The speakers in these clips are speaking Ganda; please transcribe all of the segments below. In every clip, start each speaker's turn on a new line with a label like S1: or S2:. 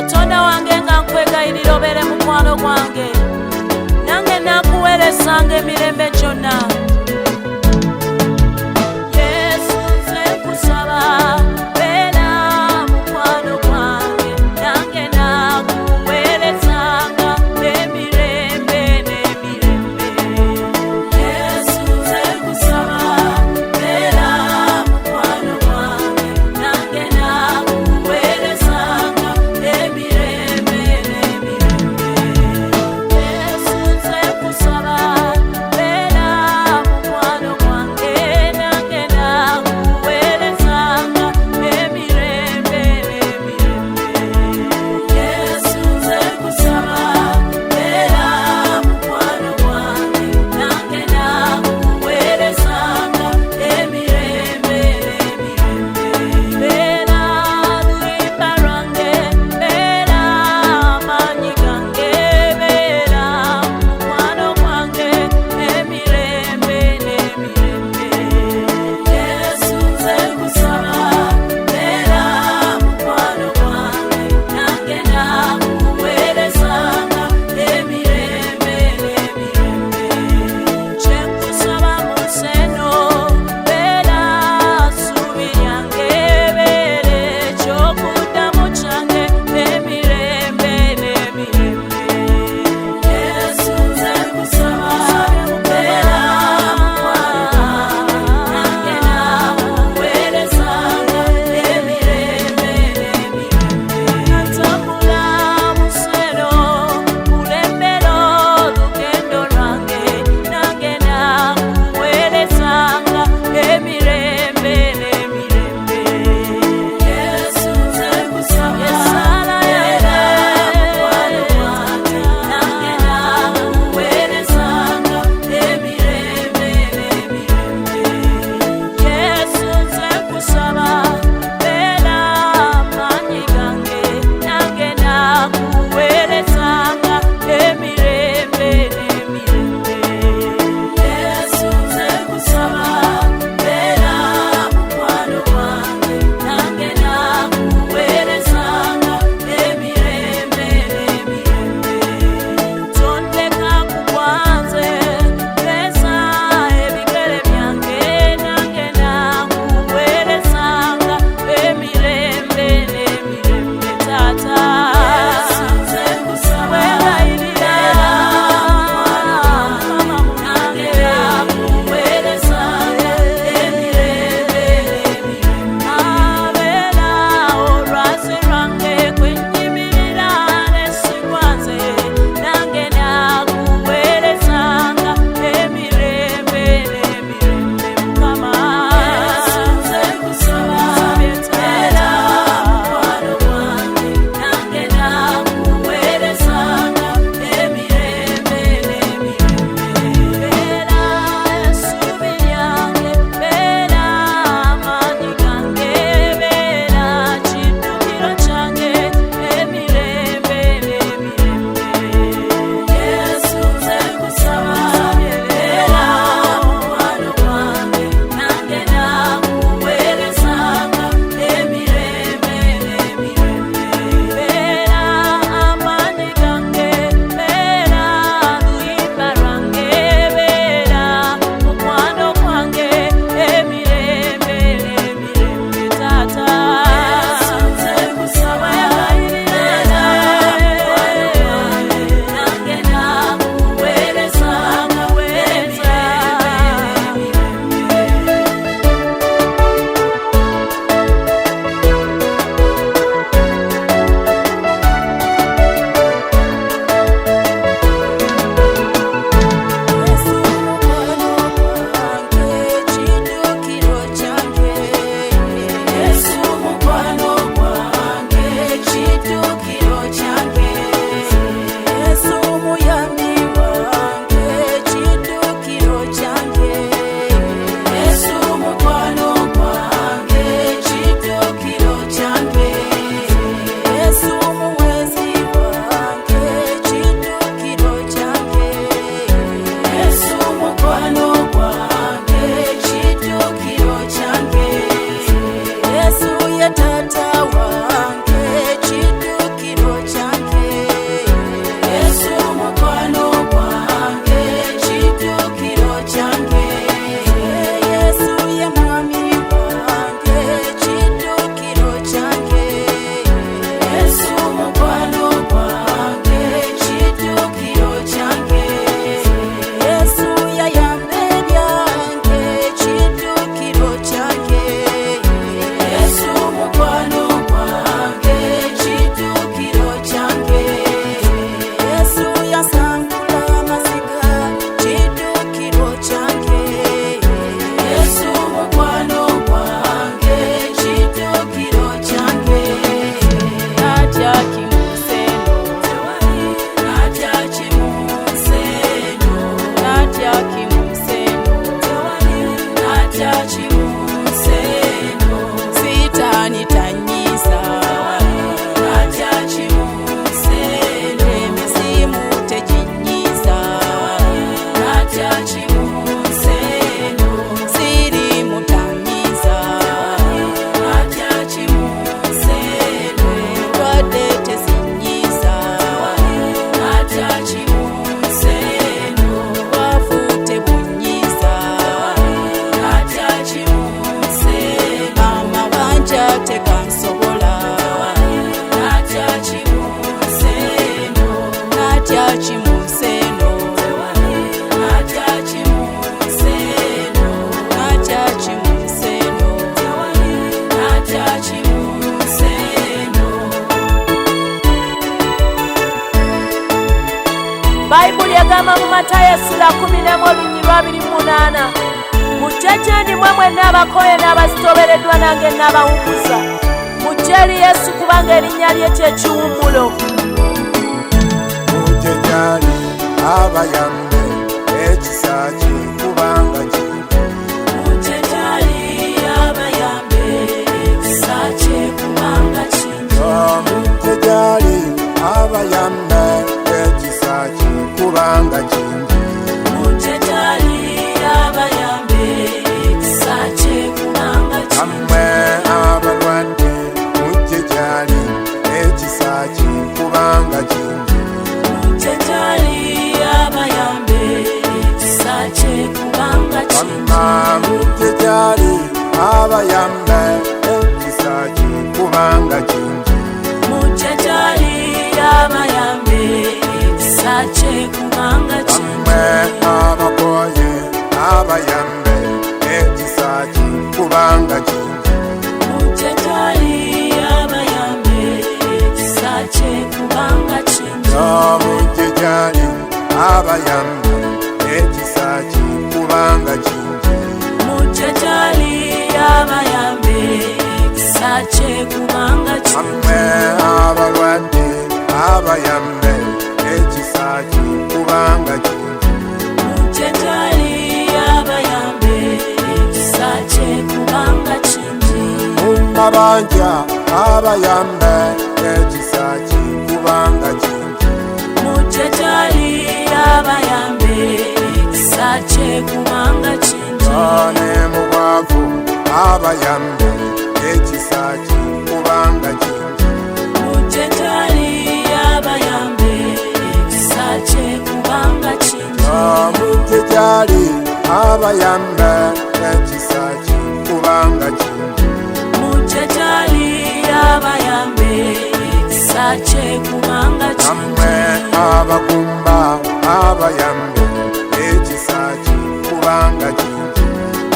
S1: Katonda wange nga nkwegayirira obeere mukwano gwange, nange nakuweerezanga emirembe gyonna. Yesu nze nkusaba beera mukwano gwange, nange nakuweerezanga emirembe n'emirembe. Yesu nze nkusaba beera mukwano gwange, nange nakuweerezanga emirembe n'emirembe. Yesu nze nkusaba beera bayibuli egamba mu Matayo 10:28 mujje gye ndi mmwe mwenna abakooye n'abazitobereddwa nange n'abawummuza mujje eri Yesu kubanga erinnya lye ky'ekiwummulo.
S2: Mujje gy'ali abayambe ekisa kye kubanga kingi.
S1: Mujje gy'ali abayambe ekisa kye kubanga kingi.
S2: Mujje gy'ali abayambe ekisa kye kubanga kingi.
S1: Mujje gy'ali abayambe ekisa kye kubanga kingi.
S2: Mmwe abalwadde mujje gy'ali ekisa kye kubanga kingi.
S1: Mujje gy'ali abayambe ekisa kye kubanga kingi.
S2: Mujje gy'ali abayambe ekisa kye kubanga kingi.
S1: Mujje gy'ali abayambe ekisa kye kubanga kingi.
S2: Mmwe abakooye abayambe ekisa kye kubanga kingi.
S1: Mujje gy'ali abayambe ekisa kye kubanga kingi.
S2: Mujje gy'ali abayambe ekisa kye kubanga kingi.
S1: Mujje gy'ali abayambe ekisa kye kubanga kingi.
S2: Mmwe abalwadde abayambe ekisa kye kubanga kingi.
S1: Mujje gy'ali abayambe ekisa kye kubanga kingi.
S2: Mumabanja abayambe ekisa kye kubanga kingi.
S1: Mujje gy'ali abayambe ekisa kye kubanga kingi.
S2: Ne mu bwavu abayambe ekisa kye kubanga kingi.
S1: Mujje gy'ali abayambe ekisa kye kubanga kingi.
S2: Mujje gy'ali abayambe ekisa kye kubanga kingi.
S1: Mujje gy'ali abayambe ekisa kye kubanga kingi.
S2: Mmwe abagumba abayambe ekisa kye kubanga kingi.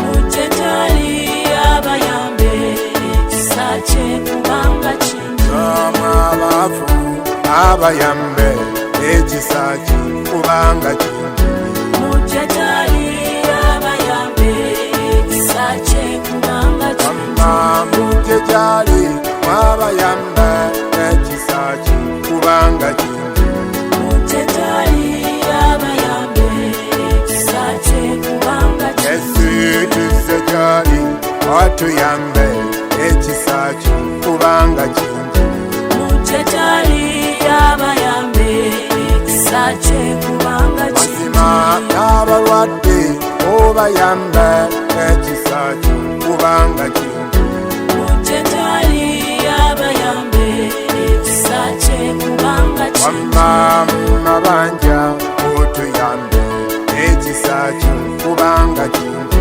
S1: Mujje gy'ali abayambe ekisa kye kubanga kingi.
S2: Mmwe abaavu abayambe ekisa kye kubanga kingi.
S1: Mujje gy'ali abayambe ekisa kye kubanga kingi.
S2: Mujje gy'ali abayambe ekisa kye kubanga kingi.
S1: Mujje gy'ali abayambe ekisa kye kubanga kingi.
S2: Yesu tuzze gy'ali atuyambe ekisa kye kubanga kingi.
S1: Mujje gy'ali abayambe ekisa kye kubanga kingi.
S2: Mazima n'abalwadde obayambe ekisa kye kubanga kingi.
S1: Mujje gy'ali abayambe ekisa kye kubanga kingi.
S2: Wamma mu mabanja otuyambe ekisa kye kubanga kingi.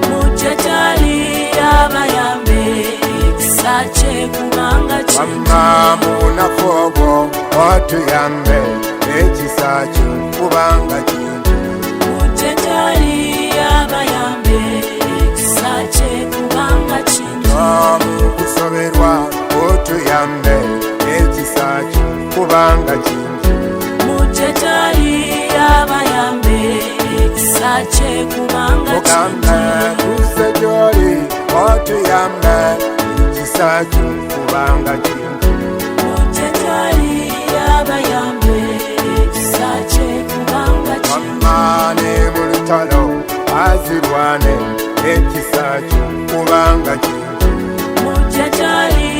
S1: Mujje gy'ali abayambe ekisa kye kubanga kingi.
S2: Wamma mu nafoobo otuyambe ekisa kye kubanga kingi.
S1: Mujje gy'ali abayambe ekisa kye kubanga kingi.
S2: Mu kusoberwa otuyambe ekisa kye kubanga kingi.
S1: Mujje gy'ali abayambe ekisa kye kubanga
S2: Mugambe
S1: kingi.
S2: tuzze gy'oli otuyambe ekisa kye kubanga kingi.
S1: Mujje gy'ali abayambe ekisa kye kubanga kingi.
S2: Wamma ne mu lutalo azirwane ekisa kye kubanga kingi.
S1: Mujje gy'ali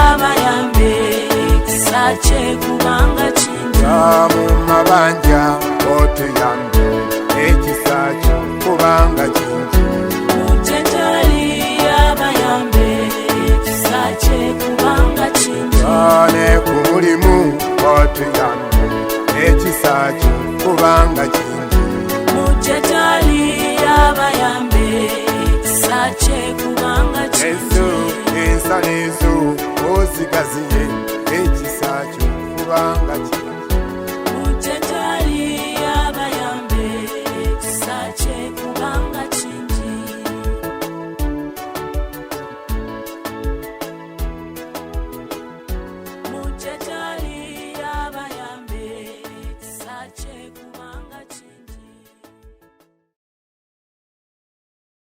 S1: abayambe ekisa kye kubanga kingi.
S2: Mu mabanja otuyambe ekisa kye kubanga kingi.
S1: Mujje gy'ali abayambe ekisa kye kubanga kingi.
S2: Ne ku mulimu otuyambe ekisa kye kubanga kingi.
S1: Mujje gy'ali abayambe ekisa kye kubanga kingi.
S2: Yesu ensalo ezo ozigaziye ekisa kye kubanga kingi.